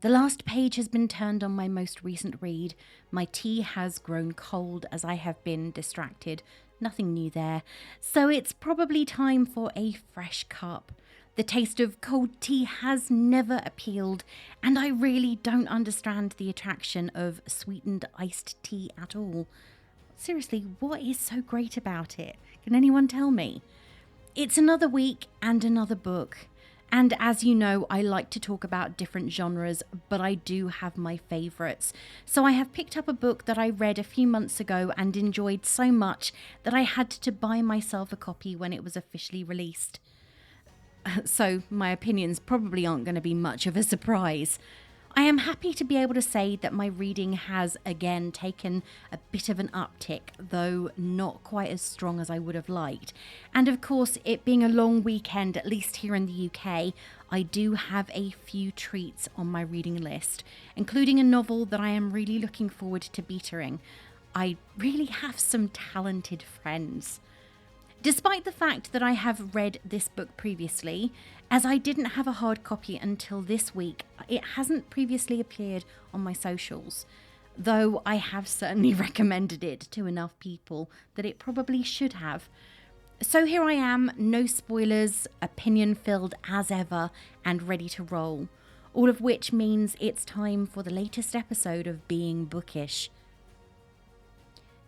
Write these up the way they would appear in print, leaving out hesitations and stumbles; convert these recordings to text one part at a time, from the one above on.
The last page has been turned on my most recent read. My tea has grown cold as I have been distracted. Nothing new there. So it's probably time for a fresh cup. The taste of cold tea has never appealed, and I really don't understand the attraction of sweetened iced tea at all. Seriously, what is so great about it? Can anyone tell me? It's another week and another book. And as you know, I like to talk about different genres, but I do have my favourites. So I have picked up a book that I read a few months ago and enjoyed so much that I had to buy myself a copy when it was officially released. So my opinions probably aren't going to be much of a surprise. I am happy to be able to say that my reading has again taken a bit of an uptick, though not quite as strong as I would have liked. And of course, it being a long weekend, at least here in the UK, I do have a few treats on my reading list, including a novel that I am really looking forward to beatering. I really have some talented friends. Despite the fact that I have read this book previously, as I didn't have a hard copy until this week, it hasn't previously appeared on my socials, though I have certainly recommended it to enough people that it probably should have. So here I am, no spoilers, opinion-filled as ever, and ready to roll, all of which means it's time for the latest episode of Being Bookish.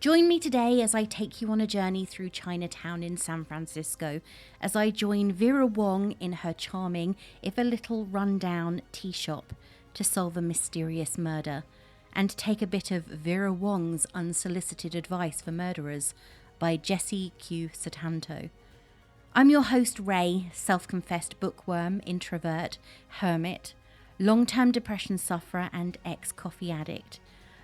Join me today as I take you on a journey through Chinatown in San Francisco, as I join Vera Wong in her charming, if a little run-down, tea shop to solve a mysterious murder, and take a bit of Vera Wong's Unsolicited Advice for Murderers by Jesse Q Sutanto. I'm your host Ray, self-confessed bookworm, introvert, hermit, long-term depression sufferer and ex-coffee addict.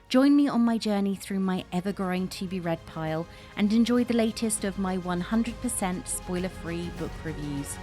Join me on my journey through my ever-growing to-be-read pile and enjoy the latest of my 100% spoiler-free book reviews.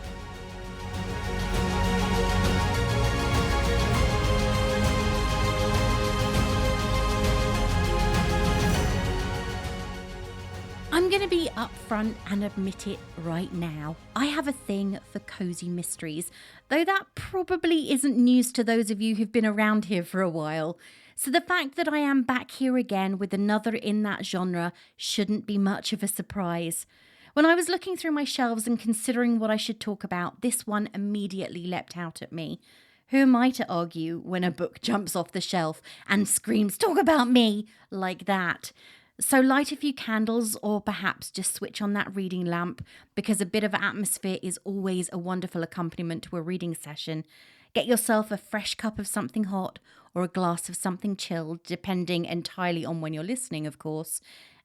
I'm going to be upfront and admit it right now. I have a thing for cozy mysteries, though that probably isn't news to those of you who've been around here for a while. So the fact that I am back here again with another in that genre shouldn't be much of a surprise. When I was looking through my shelves and considering what I should talk about, this one immediately leapt out at me. Who am I to argue when a book jumps off the shelf and screams, "Talk about me!" like that? So light a few candles or perhaps just switch on that reading lamp, because a bit of atmosphere is always a wonderful accompaniment to a reading session. Get yourself a fresh cup of something hot or a glass of something chilled, depending entirely on when you're listening, of course.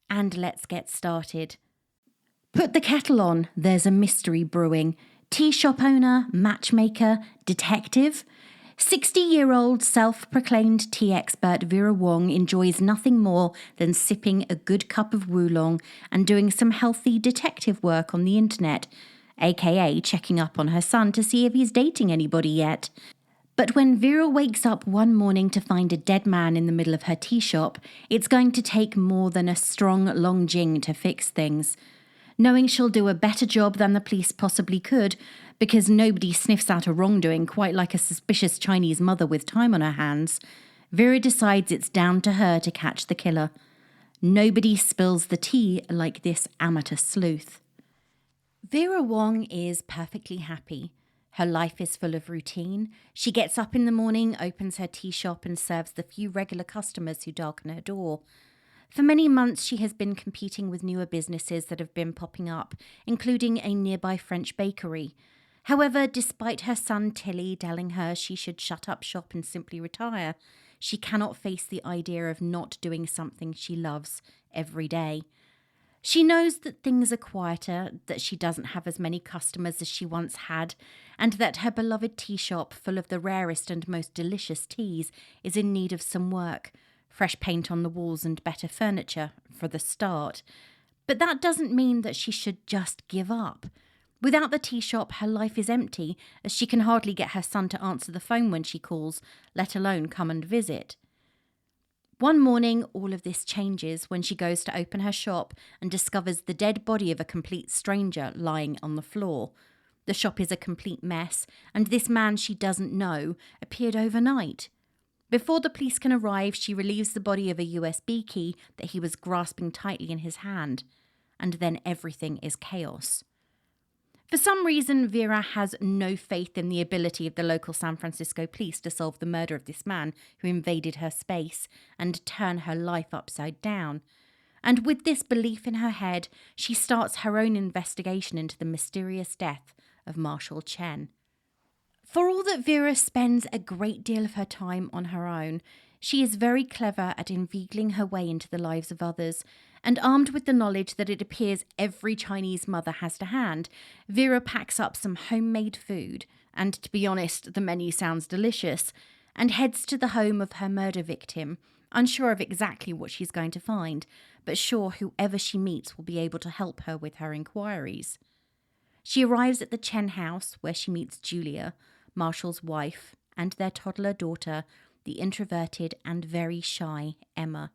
And let's get started. Put the kettle on, there's a mystery brewing. Tea shop owner, matchmaker, detective. 60-year-old self-proclaimed tea expert Vera Wong enjoys nothing more than sipping a good cup of oolong and doing some healthy detective work on the internet, aka checking up on her son to see if he's dating anybody yet. But when Vera wakes up one morning to find a dead man in the middle of her tea shop, it's going to take more than a strong long jing to fix things. Knowing she'll do a better job than the police possibly could, because nobody sniffs out a wrongdoing quite like a suspicious Chinese mother with time on her hands, Vera decides it's down to her to catch the killer. Nobody spills the tea like this amateur sleuth. Vera Wong is perfectly happy. Her life is full of routine. She gets up in the morning, opens her tea shop and serves the few regular customers who darken her door. For many months, she has been competing with newer businesses that have been popping up, including a nearby French bakery. However, despite her son Tilly telling her she should shut up shop and simply retire, she cannot face the idea of not doing something she loves every day. She knows that things are quieter, that she doesn't have as many customers as she once had, and that her beloved tea shop, full of the rarest and most delicious teas, is in need of some work. Fresh paint on the walls and better furniture, for the start. But that doesn't mean that she should just give up. Without the tea shop, her life is empty, as she can hardly get her son to answer the phone when she calls, let alone come and visit. One morning, all of this changes when she goes to open her shop and discovers the dead body of a complete stranger lying on the floor. The shop is a complete mess, and this man she doesn't know appeared overnight. Before the police can arrive, she relieves the body of a USB key that he was grasping tightly in his hand, and then everything is chaos. For some reason, Vera has no faith in the ability of the local San Francisco police to solve the murder of this man who invaded her space and turn her life upside down. And with this belief in her head, she starts her own investigation into the mysterious death of Marshall Chen. For all that Vera spends a great deal of her time on her own, she is very clever at inveigling her way into the lives of others, and armed with the knowledge that it appears every Chinese mother has to hand, Vera packs up some homemade food, and to be honest, the menu sounds delicious, and heads to the home of her murder victim, unsure of exactly what she's going to find, but sure whoever she meets will be able to help her with her inquiries. She arrives at the Chen house, where she meets Julia, Marshall's wife, and their toddler daughter, the introverted and very shy Emma.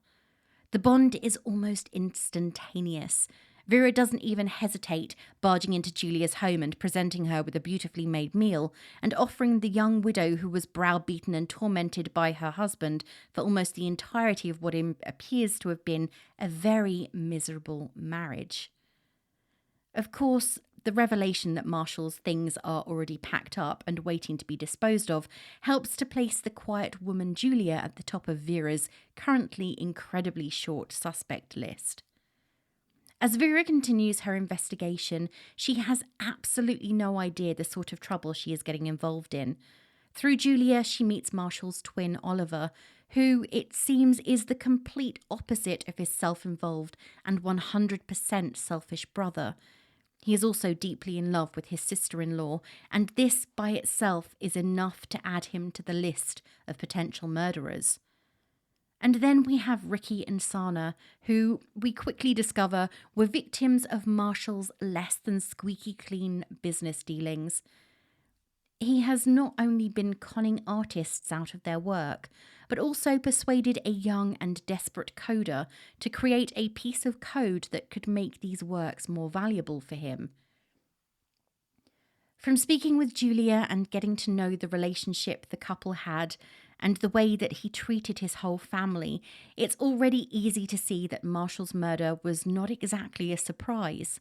The bond is almost instantaneous. Vera doesn't even hesitate, barging into Julia's home and presenting her with a beautifully made meal, and offering the young widow who was browbeaten and tormented by her husband for almost the entirety of what appears to have been a very miserable marriage. Of course, the revelation that Marshall's things are already packed up and waiting to be disposed of helps to place the quiet woman Julia at the top of Vera's currently incredibly short suspect list. As Vera continues her investigation, she has absolutely no idea the sort of trouble she is getting involved in. Through Julia, she meets Marshall's twin Oliver, who, it seems, is the complete opposite of his self-involved and 100% selfish brother. He is also deeply in love with his sister-in-law, and this by itself is enough to add him to the list of potential murderers. And then we have Ricky and Sana, who we quickly discover were victims of Marshall's less than squeaky clean business dealings. He has not only been conning artists out of their work, but also persuaded a young and desperate coder to create a piece of code that could make these works more valuable for him. From speaking with Julia and getting to know the relationship the couple had and the way that he treated his whole family, it's already easy to see that Marshall's murder was not exactly a surprise.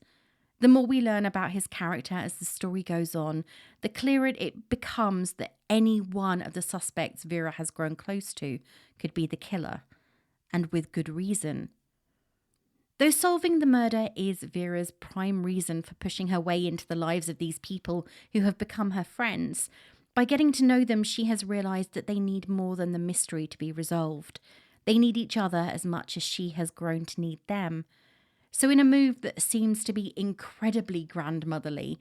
The more we learn about his character as the story goes on, the clearer it becomes that any one of the suspects Vera has grown close to could be the killer, and with good reason. Though solving the murder is Vera's prime reason for pushing her way into the lives of these people who have become her friends, by getting to know them, she has realised that they need more than the mystery to be resolved. They need each other as much as she has grown to need them. So in a move that seems to be incredibly grandmotherly,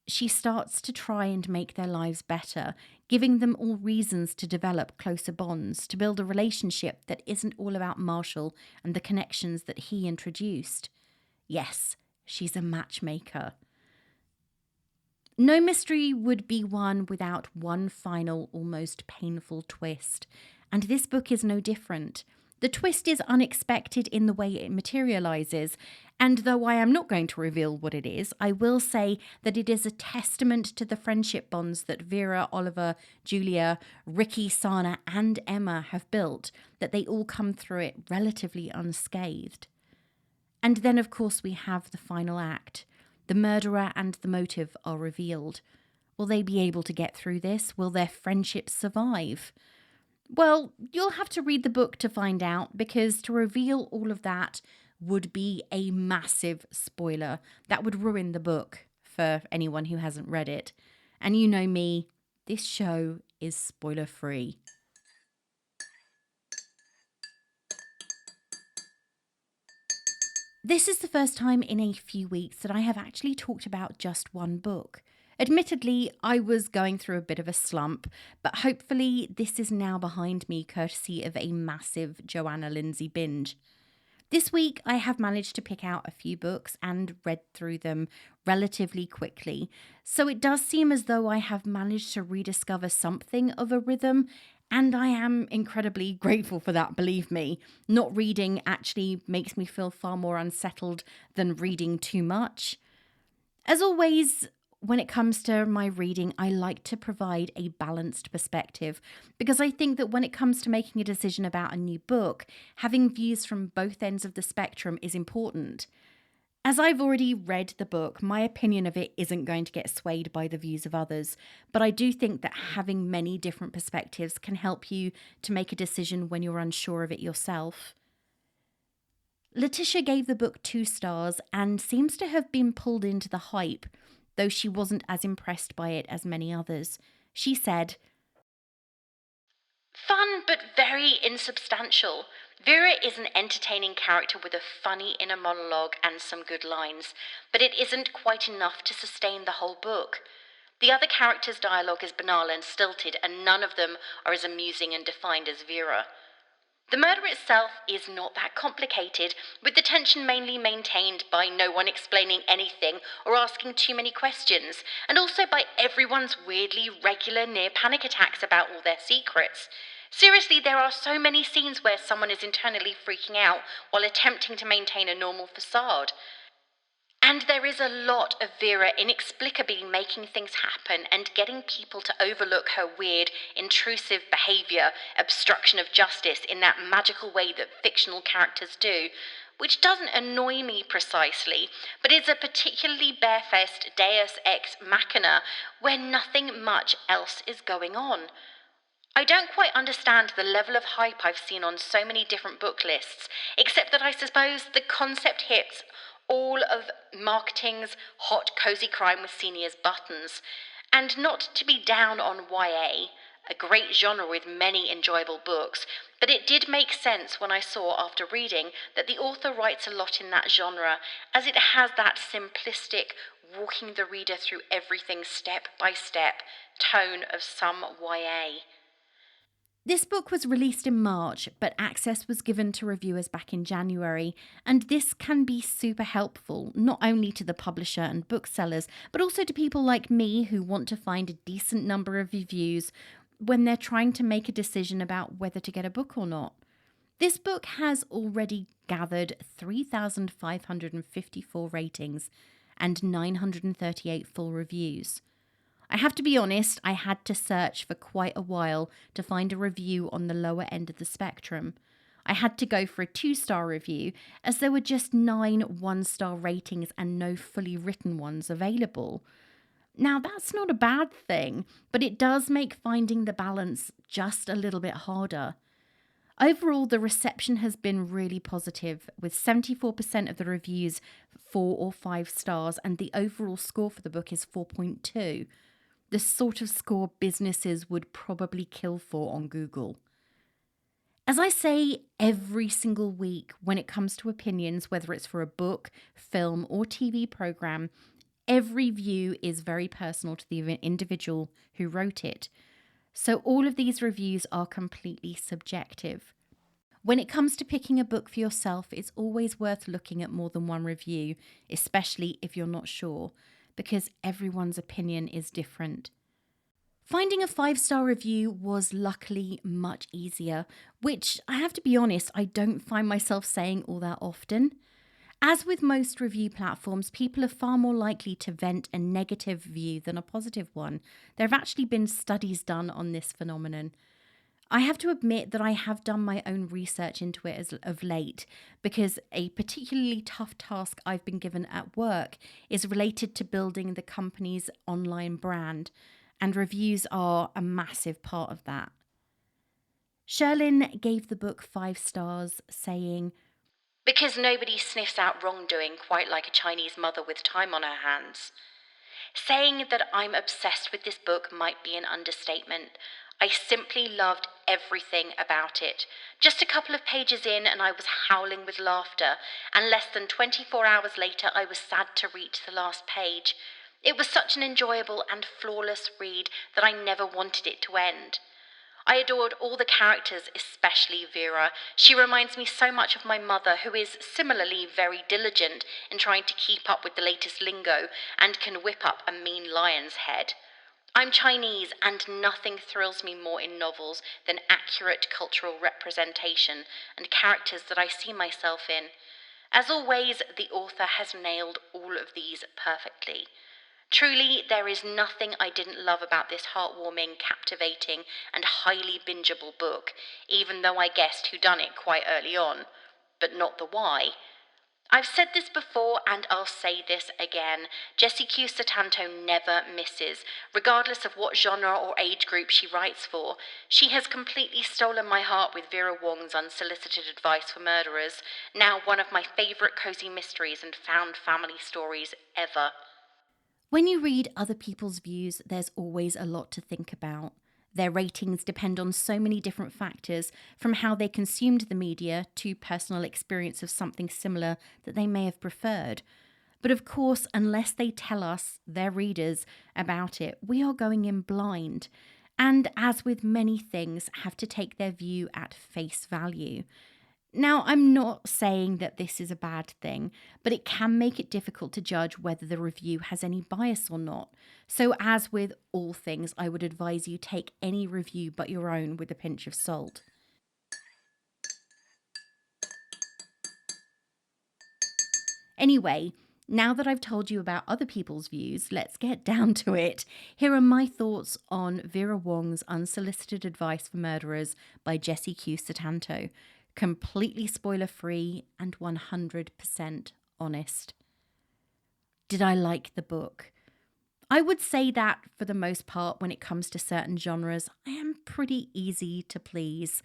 she starts to try and make their lives better, giving them all reasons to develop closer bonds, to build a relationship that isn't all about Marshall and the connections that he introduced. Yes, she's a matchmaker. No mystery would be one without one final, almost painful twist, and this book is no different. The twist is unexpected in the way it materializes, and though I am not going to reveal what it is, I will say that it is a testament to the friendship bonds that Vera, Oliver, Julia, Ricky, Sana, and Emma have built, that they all come through it relatively unscathed. And then, of course, we have the final act. The murderer and the motive are revealed. Will they be able to get through this? Will their friendship survive? Well, you'll have to read the book to find out, because to reveal all of that would be a massive spoiler. That would ruin the book for anyone who hasn't read it. And you know me, this show is spoiler-free. This is the first time in a few weeks that I have actually talked about just one book. Admittedly, I was going through a bit of a slump, but hopefully this is now behind me courtesy of a massive Joanna Lindsay binge. This week I have managed to pick out a few books and read through them relatively quickly, so it does seem as though I have managed to rediscover something of a rhythm, and I am incredibly grateful for that, believe me. Not reading actually makes me feel far more unsettled than reading too much. As always, When it comes to my reading, I like to provide a balanced perspective because I think that when it comes to making a decision about a new book, having views from both ends of the spectrum is important. As I've already read the book, my opinion of it isn't going to get swayed by the views of others, but I do think that having many different perspectives can help you to make a decision when you're unsure of it yourself. Letitia gave the book 2 stars and seems to have been pulled into the hype, though she wasn't as impressed by it as many others. She said, "Fun but very insubstantial. Vera is an entertaining character with a funny inner monologue and some good lines, but it isn't quite enough to sustain the whole book. The other characters' dialogue is banal and stilted, and none of them are as amusing and defined as Vera. The murder itself is not that complicated, with the tension mainly maintained by no one explaining anything or asking too many questions, and also by everyone's weirdly regular near panic attacks about all their secrets. Seriously, there are so many scenes where someone is internally freaking out while attempting to maintain a normal facade. And there is a lot of Vera inexplicably making things happen and getting people to overlook her weird, intrusive behaviour, obstruction of justice in that magical way that fictional characters do, which doesn't annoy me precisely, but is a particularly barefaced deus ex machina where nothing much else is going on. I don't quite understand the level of hype I've seen on so many different book lists, except that I suppose the concept hits all of marketing's hot cozy crime with seniors buttons. And not to be down on YA, a great genre with many enjoyable books, but it did make sense when I saw after reading that the author writes a lot in that genre, as it has that simplistic, walking the reader through everything step by step tone of some YA. This book was released in March, but access was given to reviewers back in January, and this can be super helpful, not only to the publisher and booksellers, but also to people like me who want to find a decent number of reviews when they're trying to make a decision about whether to get a book or not. This book has already gathered 3,554 ratings and 938 full reviews. I have to be honest, I had to search for quite a while to find a review on the lower end of the spectrum. I had to go for a 2-star review as there were just 9 1-star ratings and no fully written ones available. Now, that's not a bad thing, but it does make finding the balance just a little bit harder. Overall, the reception has been really positive, with 74% of the reviews 4 or 5 stars, and the overall score for the book is 4.2. The sort of score businesses would probably kill for on Google. As I say every single week, when it comes to opinions, whether it's for a book, film, or TV program, every view is very personal to the individual who wrote it. So all of these reviews are completely subjective. When it comes to picking a book for yourself, it's always worth looking at more than one review, especially if you're not sure, because everyone's opinion is different. Finding a 5-star review was luckily much easier, which I have to be honest, I don't find myself saying all that often. As with most review platforms, people are far more likely to vent a negative view than a positive one. There have actually been studies done on this phenomenon. I have to admit that I have done my own research into it as of late, because a particularly tough task I've been given at work is related to building the company's online brand, and reviews are a massive part of that. Sherlyn gave the book 5 stars, saying, "Because nobody sniffs out wrongdoing quite like a Chinese mother with time on her hands. Saying that I'm obsessed with this book might be an understatement. I simply loved everything about it. Just a couple of pages in and I was howling with laughter, and less than 24 hours later I was sad to reach the last page. It was such an enjoyable and flawless read that I never wanted it to end. I adored all the characters, especially Vera. She reminds me so much of my mother, who is similarly very diligent in trying to keep up with the latest lingo and can whip up a mean lion's head. I'm Chinese, and nothing thrills me more in novels than accurate cultural representation and characters that I see myself in. As always, the author has nailed all of these perfectly. Truly, there is nothing I didn't love about this heartwarming, captivating, and highly bingeable book, even though I guessed whodunit quite early on, but not the why. I've said this before and I'll say this again. Jesse Q Sutanto never misses, regardless of what genre or age group she writes for. She has completely stolen my heart with Vera Wong's Unsolicited Advice for Murderers, now one of my favourite cosy mysteries and found family stories ever. When you read other people's views, there's always a lot to think about. Their ratings depend on so many different factors, from how they consumed the media to personal experience of something similar that they may have preferred. But of course, unless they tell us, their readers, about it, we are going in blind. And as with many things, have to take their view at face value. Now, I'm not saying that this is a bad thing, but it can make it difficult to judge whether the review has any bias or not. So, as with all things, I would advise you take any review but your own with a pinch of salt. Anyway, now that I've told you about other people's views, let's get down to it. Here are my thoughts on Vera Wong's Unsolicited Advice for Murderers by Jesse Q Sutanto. Completely spoiler-free and 100% honest. Did I like the book? I would say that, for the most part, when it comes to certain genres, I am pretty easy to please.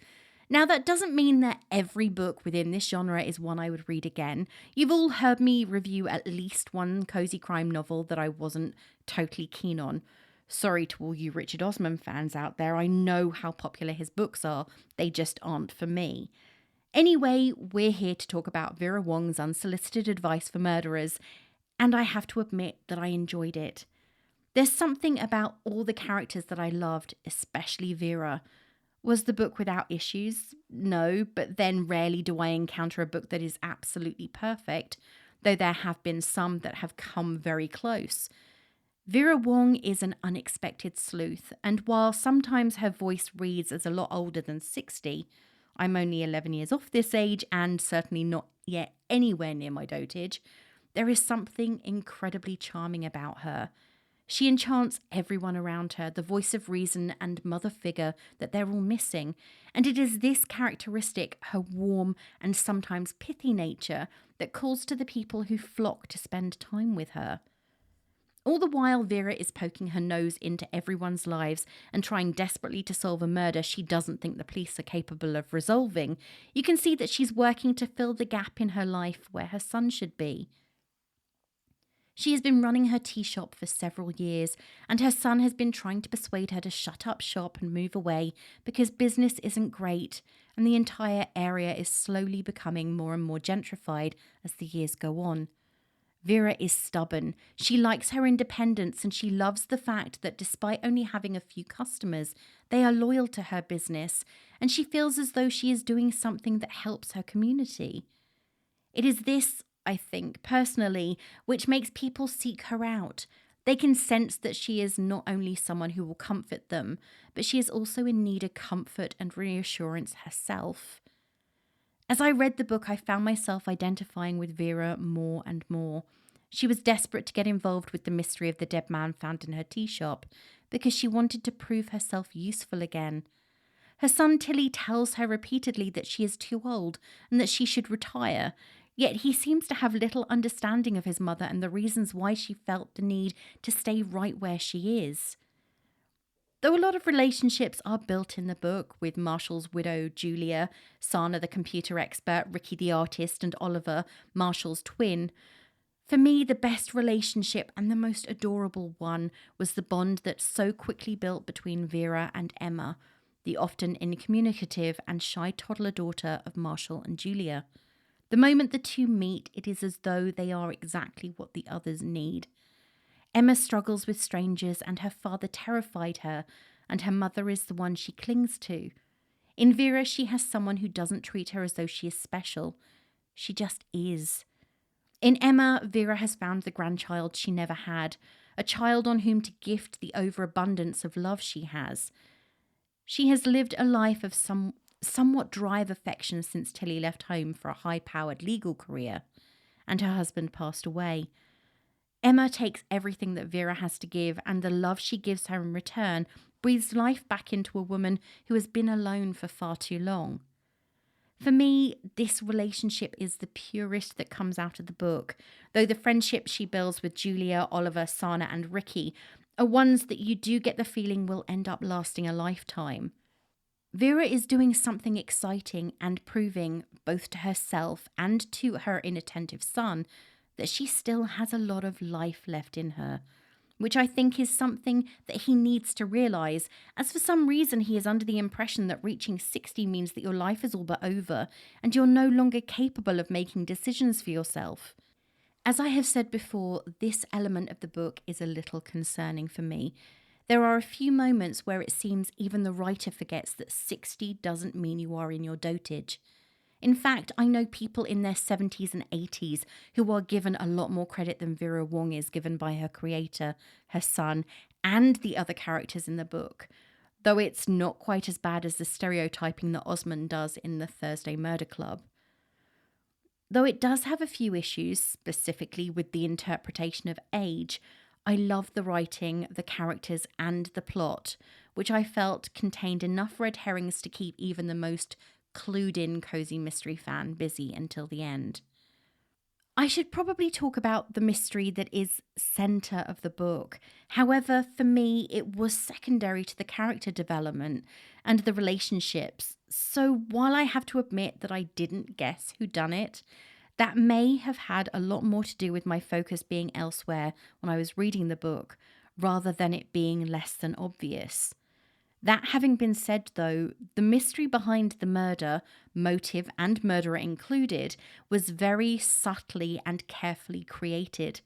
Now, that doesn't mean that every book within this genre is one I would read again. You've all heard me review at least one cozy crime novel that I wasn't totally keen on. Sorry to all you Richard Osman fans out there, I know how popular his books are, they just aren't for me. Anyway, we're here to talk about Vera Wong's Unsolicited Advice for Murderers, and I have to admit that I enjoyed it. There's something about all the characters that I loved, especially Vera. Was the book without issues? No, but then rarely do I encounter a book that is absolutely perfect, though there have been some that have come very close. Vera Wong is an unexpected sleuth, and while sometimes her voice reads as a lot older than 60, I'm only 11 years off this age and certainly not yet anywhere near my dotage, there is something incredibly charming about her. She enchants everyone around her, the voice of reason and mother figure that they're all missing, and it is this characteristic, her warm and sometimes pithy nature, that calls to the people who flock to spend time with her. All the while, Vera is poking her nose into everyone's lives and trying desperately to solve a murder she doesn't think the police are capable of resolving. You can see that she's working to fill the gap in her life where her son should be. She has been running her tea shop for several years, and her son has been trying to persuade her to shut up shop and move away because business isn't great, and the entire area is slowly becoming more and more gentrified as the years go on. Vera is stubborn. She likes her independence, and she loves the fact that despite only having a few customers, they are loyal to her business, and she feels as though she is doing something that helps her community. It is this, I think, personally, which makes people seek her out. They can sense that she is not only someone who will comfort them, but she is also in need of comfort and reassurance herself. As I read the book, I found myself identifying with Vera more and more. She was desperate to get involved with the mystery of the dead man found in her tea shop because she wanted to prove herself useful again. Her son Tilly tells her repeatedly that she is too old and that she should retire, yet he seems to have little understanding of his mother and the reasons why she felt the need to stay right where she is. Though a lot of relationships are built in the book, with Marshall's widow, Julia, Sana the computer expert, Ricky the artist, and Oliver, Marshall's twin, for me the best relationship and the most adorable one was the bond that so quickly built between Vera and Emma, the often incommunicative and shy toddler daughter of Marshall and Julia. The moment the two meet, it is as though they are exactly what the others need. Emma struggles with strangers and her father terrified her, and her mother is the one she clings to. In Vera, she has someone who doesn't treat her as though she is special. She just is. In Emma, Vera has found the grandchild she never had, a child on whom to gift the overabundance of love she has. She has lived a life of somewhat dry of affection since Tilly left home for a high-powered legal career, and her husband passed away. Emma takes everything that Vera has to give, and the love she gives her in return breathes life back into a woman who has been alone for far too long. For me, this relationship is the purest that comes out of the book, though the friendships she builds with Julia, Oliver, Sana, and Ricky are ones that you do get the feeling will end up lasting a lifetime. Vera is doing something exciting and proving, both to herself and to her inattentive son, that she still has a lot of life left in her, which I think is something that he needs to realise, as for some reason he is under the impression that reaching 60 means that your life is all but over and you're no longer capable of making decisions for yourself. As I have said before, this element of the book is a little concerning for me. There are a few moments where it seems even the writer forgets that 60 doesn't mean you are in your dotage. In fact, I know people in their 70s and 80s who are given a lot more credit than Vera Wong is given by her creator, her son, and the other characters in the book, though it's not quite as bad as the stereotyping that Osmond does in the Thursday Murder Club. Though it does have a few issues, specifically with the interpretation of age, I love the writing, the characters, and the plot, which I felt contained enough red herrings to keep even the most clued-in cozy mystery fan busy until the end. I should probably talk about the mystery that is centre of the book. However, for me, it was secondary to the character development and the relationships. So while I have to admit that I didn't guess who done it, that may have had a lot more to do with my focus being elsewhere when I was reading the book, rather than it being less than obvious. That having been said, though, the mystery behind the murder, motive and murderer included, was very subtly and carefully created.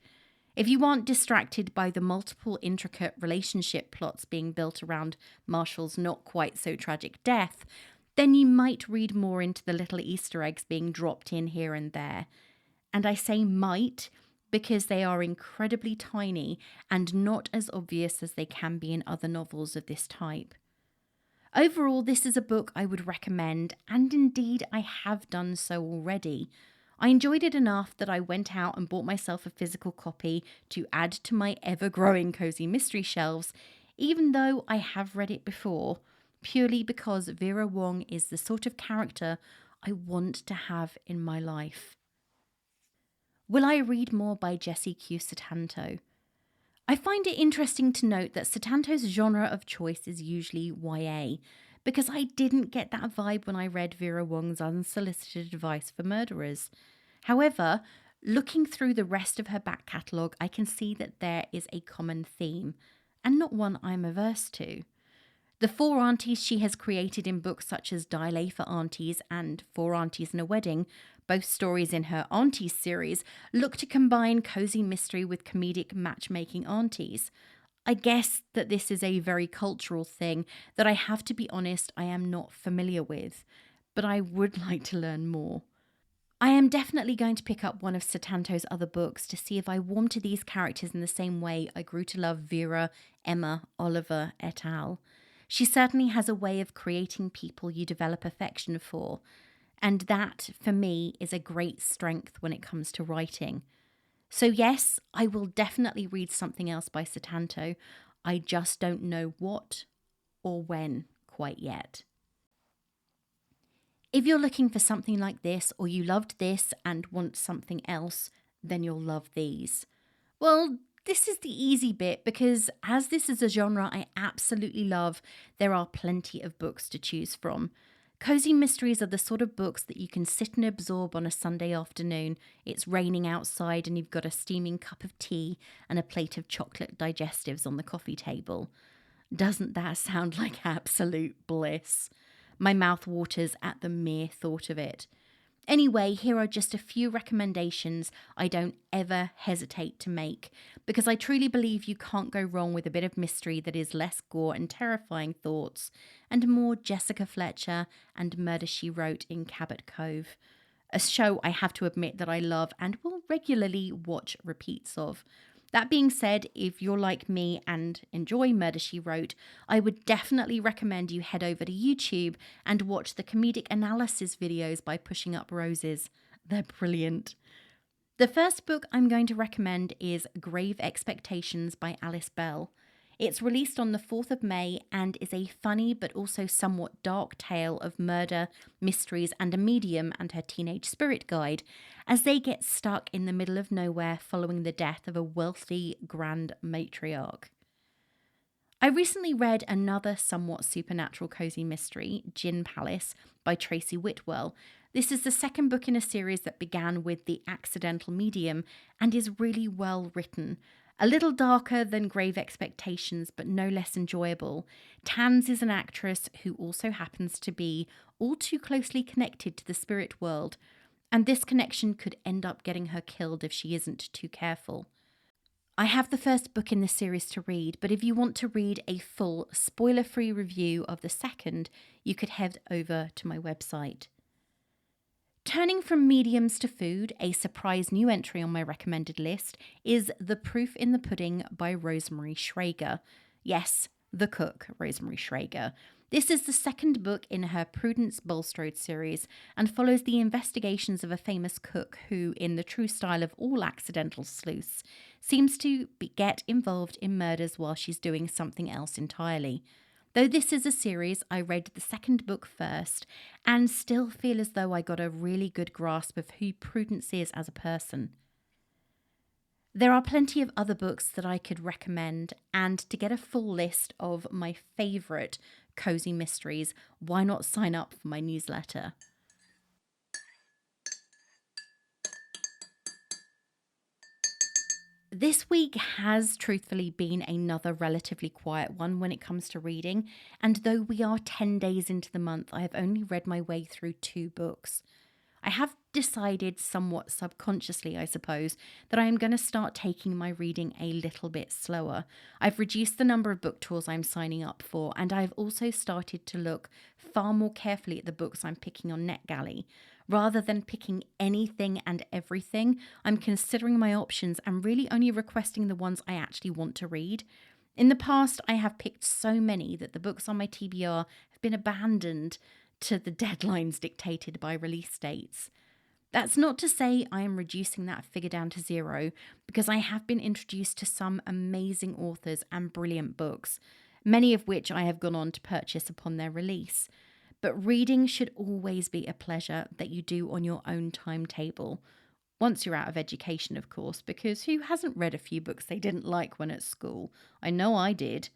If you aren't distracted by the multiple intricate relationship plots being built around Marshall's not quite so tragic death, then you might read more into the little Easter eggs being dropped in here and there. And I say might because they are incredibly tiny and not as obvious as they can be in other novels of this type. Overall, this is a book I would recommend, and indeed I have done so already. I enjoyed it enough that I went out and bought myself a physical copy to add to my ever-growing cozy mystery shelves, even though I have read it before, purely because Vera Wong is the sort of character I want to have in my life. Will I read more by Jesse Q Sutanto? I find it interesting to note that Sutanto's genre of choice is usually YA, because I didn't get that vibe when I read Vera Wong's Unsolicited Advice for Murderers. However, looking through the rest of her back catalogue, I can see that there is a common theme, and not one I'm averse to. The Four Aunties she has created in books such as Dial for Aunties and Four Aunties and a Wedding, both stories in her Aunties series, look to combine cozy mystery with comedic matchmaking aunties. I guess that this is a very cultural thing that I have to be honest I am not familiar with, but I would like to learn more. I am definitely going to pick up one of Sutanto's other books to see if I warm to these characters in the same way I grew to love Vera, Emma, Oliver, et al. She certainly has a way of creating people you develop affection for, and that, for me, is a great strength when it comes to writing. So yes, I will definitely read something else by Sutanto. I just don't know what or when quite yet. If you're looking for something like this, or you loved this and want something else, then you'll love these. Well, this is the easy bit because as this is a genre I absolutely love, there are plenty of books to choose from. Cozy mysteries are the sort of books that you can sit and absorb on a Sunday afternoon. It's raining outside and you've got a steaming cup of tea and a plate of chocolate digestives on the coffee table. Doesn't that sound like absolute bliss? My mouth waters at the mere thought of it. Anyway, here are just a few recommendations I don't ever hesitate to make, because I truly believe you can't go wrong with a bit of mystery that is less gore and terrifying thoughts, and more Jessica Fletcher and Murder, She Wrote in Cabot Cove. A show I have to admit that I love and will regularly watch repeats of. That being said, if you're like me and enjoy Murder, She Wrote, I would definitely recommend you head over to YouTube and watch the comedic analysis videos by Pushing Up Roses. They're brilliant. The first book I'm going to recommend is Grave Expectations by Alice Bell. It's released on the 4th of May and is a funny but also somewhat dark tale of murder, mysteries, and a medium and her teenage spirit guide as they get stuck in the middle of nowhere following the death of a wealthy grand matriarch. I recently read another somewhat supernatural cozy mystery, Gin Palace, by Tracy Whitwell. This is the second book in a series that began with The Accidental Medium and is really well written. A little darker than Grave Expectations, but no less enjoyable. Tans is an actress who also happens to be all too closely connected to the spirit world, and this connection could end up getting her killed if she isn't too careful. I have the first book in the series to read, but if you want to read a full, spoiler-free review of the second, you could head over to my website. Turning from mediums to food, a surprise new entry on my recommended list is The Proof in the Pudding by Rosemary Schrager. Yes, the cook, Rosemary Schrager. This is the second book in her Prudence Bulstrode series and follows the investigations of a famous cook who, in the true style of all accidental sleuths, seems to get involved in murders while she's doing something else entirely. Though this is a series, I read the second book first and still feel as though I got a really good grasp of who Prudence is as a person. There are plenty of other books that I could recommend, and to get a full list of my favourite cozy mysteries, why not sign up for my newsletter? This week has truthfully been another relatively quiet one when it comes to reading, and though we are 10 days into the month, I have only read my way through 2 books. I have decided somewhat subconsciously, I suppose, that I am going to start taking my reading a little bit slower. I've reduced the number of book tours I'm signing up for, and I've also started to look far more carefully at the books I'm picking on NetGalley. Rather than picking anything and everything, I'm considering my options and really only requesting the ones I actually want to read. In the past, I have picked so many that the books on my TBR have been abandoned to the deadlines dictated by release dates. That's not to say I am reducing that figure down to 0, because I have been introduced to some amazing authors and brilliant books, many of which I have gone on to purchase upon their release. But reading should always be a pleasure that you do on your own timetable. Once you're out of education, of course, because who hasn't read a few books they didn't like when at school? I know I did.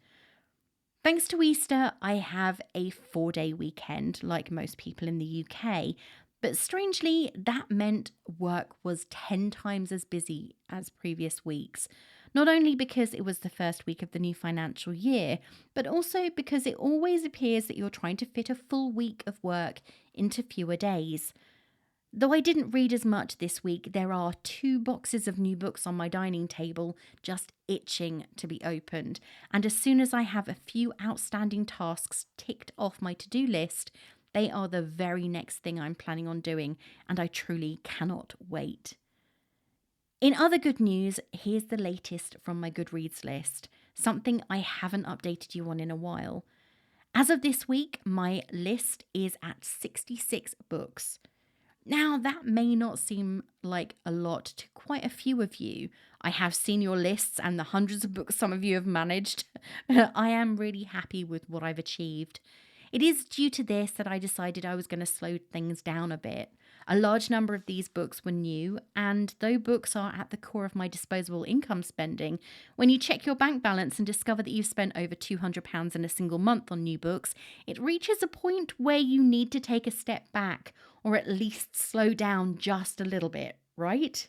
Thanks to Easter, I have a 4-day weekend, like most people in the UK. But strangely, that meant work was 10 times as busy as previous weeks. Not only because it was the first week of the new financial year, but also because it always appears that you're trying to fit a full week of work into fewer days. Though I didn't read as much this week, there are 2 boxes of new books on my dining table just itching to be opened. And as soon as I have a few outstanding tasks ticked off my to-do list, they are the very next thing I'm planning on doing, and I truly cannot wait. In other good news, here's the latest from my Goodreads list, something I haven't updated you on in a while. As of this week, my list is at 66 books. Now, that may not seem like a lot to quite a few of you. I have seen your lists and the hundreds of books some of you have managed. I am really happy with what I've achieved. It is due to this that I decided I was going to slow things down a bit. A large number of these books were new, and though books are at the core of my disposable income spending, when you check your bank balance and discover that you've spent over £200 in a single month on new books, it reaches a point where you need to take a step back, or at least slow down just a little bit, right?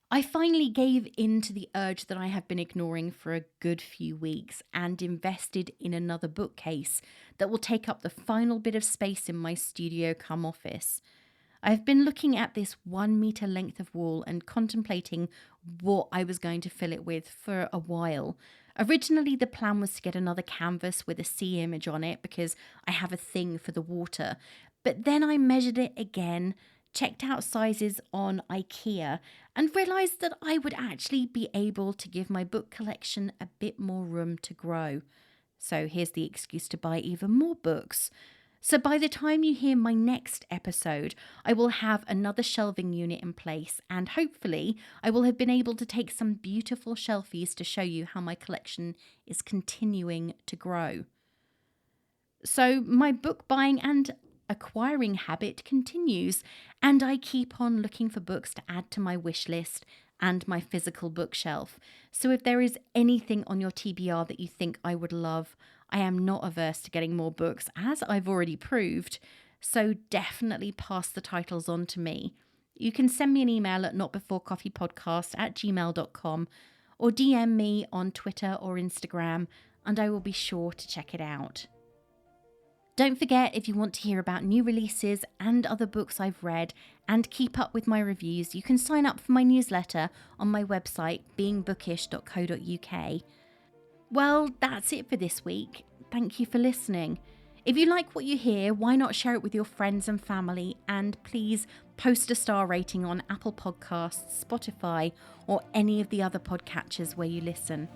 I finally gave in to the urge that I have been ignoring for a good few weeks and invested in another bookcase that will take up the final bit of space in my studio cum office. I've been looking at this 1 meter length of wall and contemplating what I was going to fill it with for a while. Originally, the plan was to get another canvas with a sea image on it because I have a thing for the water. But then I measured it again, checked out sizes on IKEA, and realised that I would actually be able to give my book collection a bit more room to grow. So here's the excuse to buy even more books. So by the time you hear my next episode, I will have another shelving unit in place, and hopefully I will have been able to take some beautiful shelfies to show you how my collection is continuing to grow. So my book buying and acquiring habit continues, and I keep on looking for books to add to my wish list and my physical bookshelf. So if there is anything on your TBR that you think I would love, I am not averse to getting more books, as I've already proved. So definitely pass the titles on to me. You can send me an email at notbeforecoffeepodcast@gmail.com or DM me on Twitter or Instagram, and I will be sure to check it out. Don't forget, if you want to hear about new releases and other books I've read and keep up with my reviews, you can sign up for my newsletter on my website, beingbookish.co.uk. Well, that's it for this week. Thank you for listening. If you like what you hear, why not share it with your friends and family, and please post a star rating on Apple Podcasts, Spotify, or any of the other podcatchers where you listen.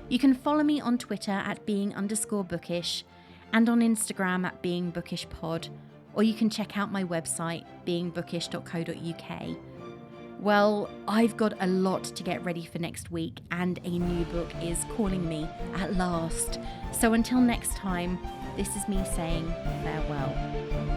You can follow me on Twitter at being_bookish and on Instagram at beingbookishpod, or you can check out my website, beingbookish.co.uk. Well, I've got a lot to get ready for next week, and a new book is calling me at last. So until next time, this is me saying farewell.